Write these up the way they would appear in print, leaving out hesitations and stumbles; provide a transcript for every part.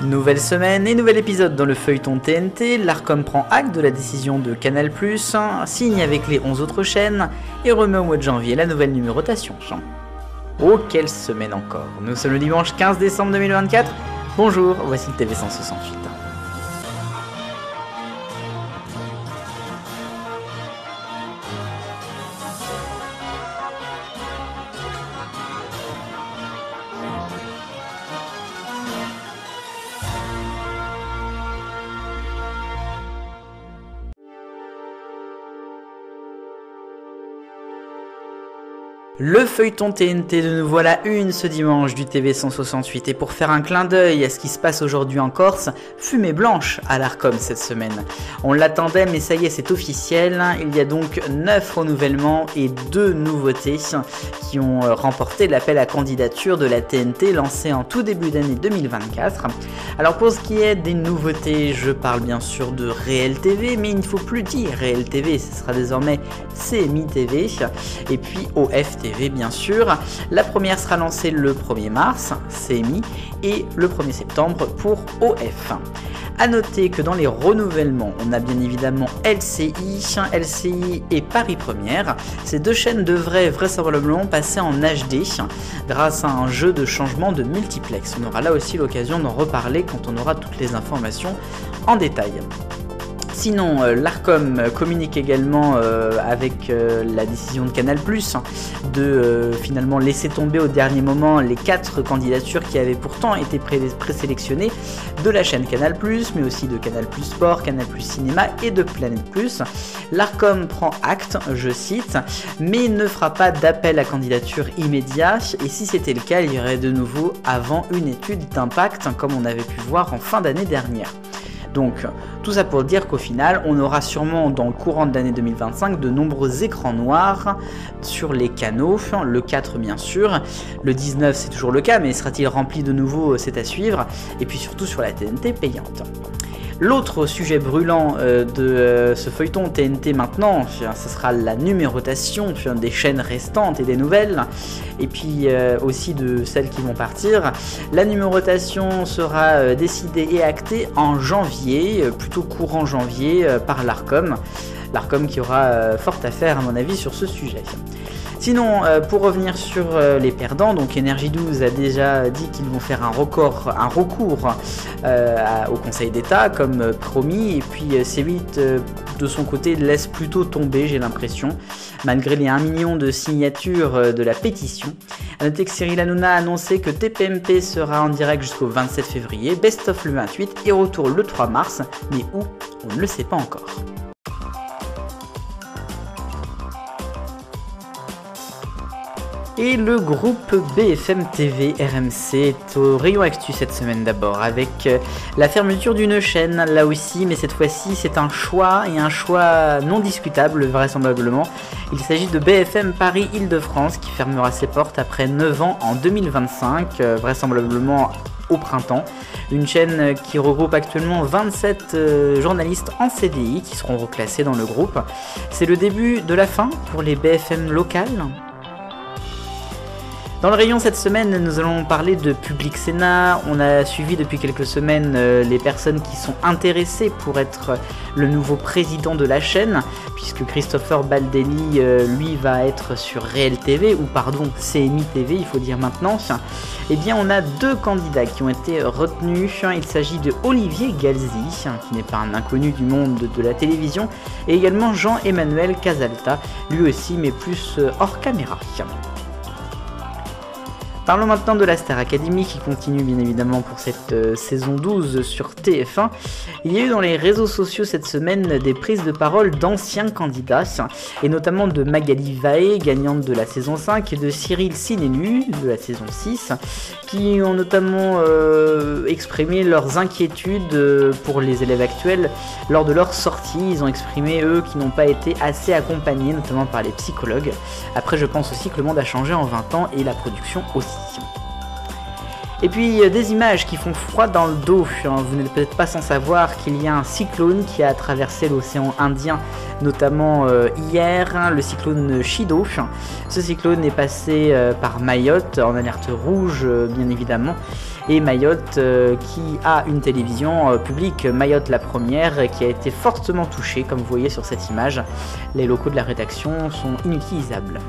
Nouvelle semaine et nouvel épisode dans le feuilleton TNT, l'Arcom prend acte de la décision de Canal+, signe avec les 11 autres chaînes et remet au mois de janvier la nouvelle numérotation. Oh, quelle semaine encore! Nous sommes le dimanche 15 décembre 2024, bonjour, voici le TV 168. Le feuilleton TNT de nouveau à la une ce dimanche du TV 168 et pour faire un clin d'œil à ce qui se passe aujourd'hui en Corse, fumée blanche à l'Arcom cette semaine. On l'attendait mais ça y est c'est officiel, il y a donc 9 renouvellements et 2 nouveautés qui ont remporté l'appel à candidature de la TNT lancé en tout début d'année 2024. Alors pour ce qui est des nouveautés, je parle bien sûr de Réel TV mais il ne faut plus dire Réel TV, ce sera désormais CMI TV et puis OF TV bien sûr. La première sera lancée le 1er mars, CMI, et le 1er septembre pour OF. A noter que dans les renouvellements, on a bien évidemment LCI et Paris Première. Ces deux chaînes devraient vraisemblablement passer en HD grâce à un jeu de changement de multiplex. On aura là aussi l'occasion d'en reparler quand on aura toutes les informations en détail. Sinon, l'Arcom communique également avec la décision de Canal+, de finalement laisser tomber au dernier moment les 4 candidatures qui avaient pourtant été présélectionnées de la chaîne Canal+, mais aussi de Canal+ Sport, Canal+ Cinéma et de Planète+. L'Arcom prend acte, je cite, mais ne fera pas d'appel à candidature immédiat, et si c'était le cas, il y aurait de nouveau avant une étude d'impact, comme on avait pu voir en fin d'année dernière. Donc, tout ça pour dire qu'au final, on aura sûrement dans le courant de l'année 2025 de nombreux écrans noirs sur les canaux, le 4 bien sûr, le 19 c'est toujours le cas, mais sera-t-il rempli de nouveau, c'est à suivre, et puis surtout sur la TNT payante. L'autre sujet brûlant de ce feuilleton TNT maintenant, ce sera la numérotation des chaînes restantes et des nouvelles, et puis aussi de celles qui vont partir. La numérotation sera décidée et actée en janvier, plutôt courant janvier, par l'Arcom. L'Arcom qui aura fort à faire à mon avis sur ce sujet. Sinon, pour revenir sur les perdants, donc Énergie 12 a déjà dit qu'ils vont faire un recours au Conseil d'État comme promis, et puis C8 de son côté laisse plutôt tomber, j'ai l'impression, malgré les 1 million de signatures de la pétition. A noter que Cyril Hanouna a annoncé que TPMP sera en direct jusqu'au 27 février, Best of le 28 et retour le 3 mars, mais où, on ne le sait pas encore. Et le groupe BFM TV RMC est au rayon actu cette semaine d'abord, avec la fermeture d'une chaîne là aussi, mais cette fois-ci c'est un choix, et un choix non discutable vraisemblablement. Il s'agit de BFM Paris Île-de-France qui fermera ses portes après 9 ans en 2025, vraisemblablement au printemps. Une chaîne qui regroupe actuellement 27 journalistes en CDI qui seront reclassés dans le groupe. C'est le début de la fin pour les BFM locales. Dans le rayon cette semaine, nous allons parler de Public Sénat. On a suivi depuis quelques semaines les personnes qui sont intéressées pour être le nouveau président de la chaîne, puisque Christopher Baldelli, lui, va être sur Réel TV, ou pardon, CMI TV, il faut dire maintenant. Eh bien, on a 2 candidats qui ont été retenus. Il s'agit de Olivier Galzi, qui n'est pas un inconnu du monde de la télévision, et également Jean-Emmanuel Casalta, lui aussi, mais plus hors caméra. Parlons maintenant de la Star Academy qui continue bien évidemment pour cette saison 12 sur TF1. Il y a eu dans les réseaux sociaux cette semaine des prises de parole d'anciens candidats, et notamment de Magali Vaé, gagnante de la saison 5, et de Cyril Sinélu de la saison 6, qui ont notamment exprimé leurs inquiétudes pour les élèves actuels lors de leur sortie. Ils ont exprimé, eux, qu'ils n'ont pas été assez accompagnés, notamment par les psychologues. Après, je pense aussi que le monde a changé en 20 ans et la production aussi. Et puis des images qui font froid dans le dos. Vous n'êtes peut-être pas sans savoir qu'il y a un cyclone qui a traversé l'océan Indien, notamment hier, le cyclone Chido. Ce cyclone est passé par Mayotte en alerte rouge, bien évidemment. Et Mayotte qui a une télévision publique, Mayotte la première, qui a été fortement touchée, comme vous voyez sur cette image. Les locaux de la rédaction sont inutilisables.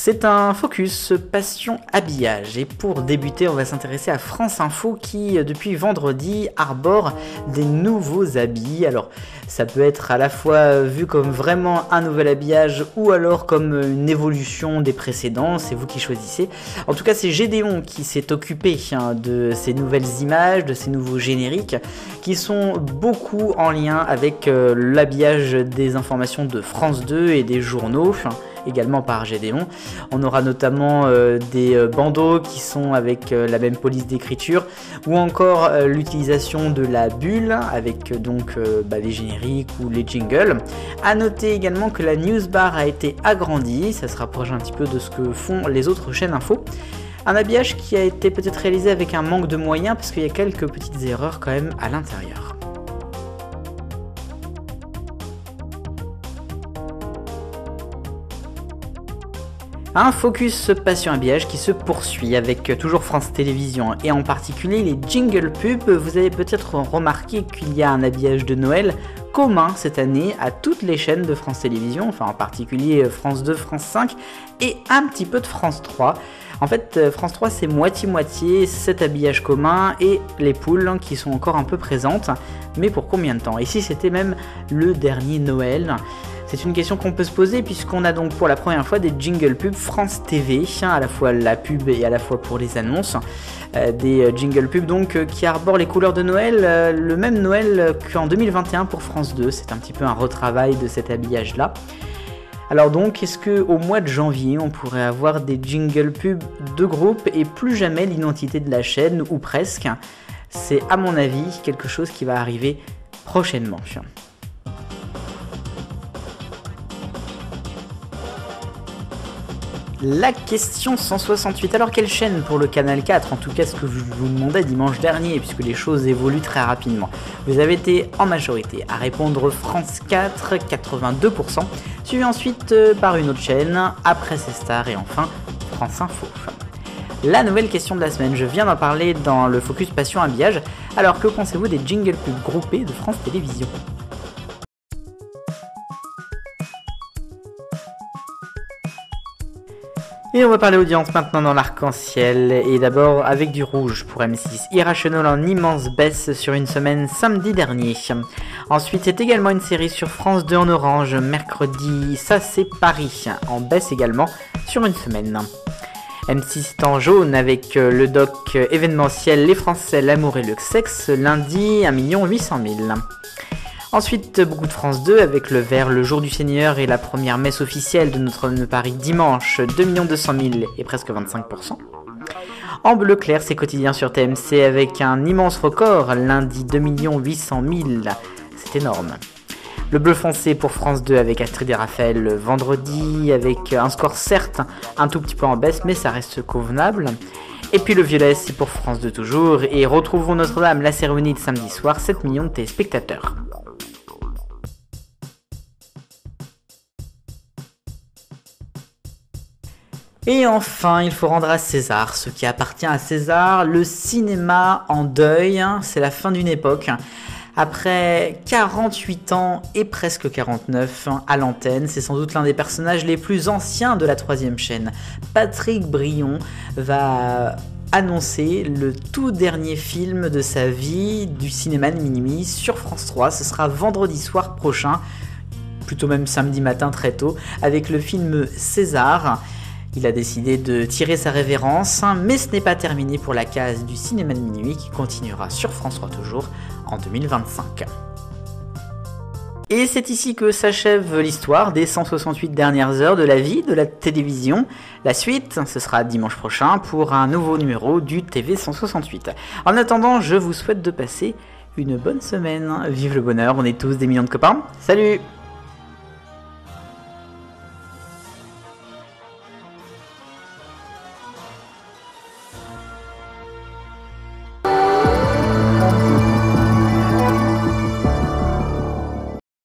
C'est un focus passion habillage et pour débuter on va s'intéresser à France Info qui depuis vendredi arbore des nouveaux habits. Alors ça peut être à la fois vu comme vraiment un nouvel habillage ou alors comme une évolution des précédents, c'est vous qui choisissez. En tout cas c'est Gédéon qui s'est occupé de ces nouvelles images, de ces nouveaux génériques qui sont beaucoup en lien avec l'habillage des informations de France 2 et des journaux. Également par Gédéon. On aura notamment des bandeaux qui sont avec la même police d'écriture ou encore l'utilisation de la bulle avec donc les génériques ou les jingles. A noter également que la newsbar a été agrandie, ça se rapproche un petit peu de ce que font les autres chaînes info. Un habillage qui a été peut-être réalisé avec un manque de moyens parce qu'il y a quelques petites erreurs quand même à l'intérieur. Un focus passion habillage qui se poursuit avec toujours France Télévisions et en particulier les jingle pubs. Vous avez peut-être remarqué qu'il y a un habillage de Noël commun cette année à toutes les chaînes de France Télévisions, enfin en particulier France 2, France 5 et un petit peu de France 3. En fait, France 3 c'est moitié-moitié cet habillage commun et les poules qui sont encore un peu présentes. Mais pour combien de temps? Ici c'était même le dernier Noël. C'est une question qu'on peut se poser puisqu'on a donc pour la première fois des jingle pubs France TV, à la fois la pub et à la fois pour les annonces. Des jingle pubs donc qui arborent les couleurs de Noël, le même Noël qu'en 2021 pour France 2. C'est un petit peu un retravail de cet habillage là. Alors donc, est-ce qu'au mois de janvier, on pourrait avoir des jingle pubs de groupe et plus jamais l'identité de la chaîne, ou presque? C'est à mon avis quelque chose qui va arriver prochainement. La question 168, alors quelle chaîne pour le Canal 4? En tout cas ce que je vous demandais dimanche dernier, puisque les choses évoluent très rapidement. Vous avez été en majorité à répondre France 4, 82%, suivi ensuite par une autre chaîne, après C Star et enfin France Info. La nouvelle question de la semaine, je viens d'en parler dans le Focus Passion Habillage, alors que pensez-vous des jingle pubs groupés de France Télévisions? Et on va parler audience maintenant dans l'arc-en-ciel, et d'abord avec du rouge pour M6. Irrational en immense baisse sur une semaine samedi dernier. Ensuite c'est également une série sur France 2 en orange, mercredi, ça c'est Paris, en baisse également sur une semaine. M6 est en jaune avec le doc événementiel Les Français, l'amour et le sexe, lundi 1 800 000. Ensuite, beaucoup de France 2 avec le vert, le jour du Seigneur et la première messe officielle de Notre-Dame de Paris dimanche, 2 200 000 et presque 25%. En bleu clair, c'est quotidien sur TMC avec un immense record, lundi 2 800 000, c'est énorme. Le bleu foncé pour France 2 avec Astrid et Raphaël vendredi avec un score certes un tout petit peu en baisse mais ça reste convenable. Et puis le violet c'est pour France 2 toujours et retrouvons Notre-Dame, la cérémonie de samedi soir, 7 millions de téléspectateurs. Et enfin, il faut rendre à César ce qui appartient à César, le cinéma en deuil, c'est la fin d'une époque. Après 48 ans et presque 49 à l'antenne, c'est sans doute l'un des personnages les plus anciens de la 3ème chaîne. Patrick Brion va annoncer le tout dernier film de sa vie du cinéma de minuit sur France 3. Ce sera vendredi soir prochain, plutôt même samedi matin très tôt, avec le film César. Il a décidé de tirer sa révérence, mais ce n'est pas terminé pour la case du cinéma de minuit qui continuera sur France 3 toujours en 2025. Et c'est ici que s'achève l'histoire des 168 dernières heures de la vie de la télévision. La suite, ce sera dimanche prochain pour un nouveau numéro du TV 168. En attendant, je vous souhaite de passer une bonne semaine. Vive le bonheur, on est tous des millions de copains. Salut!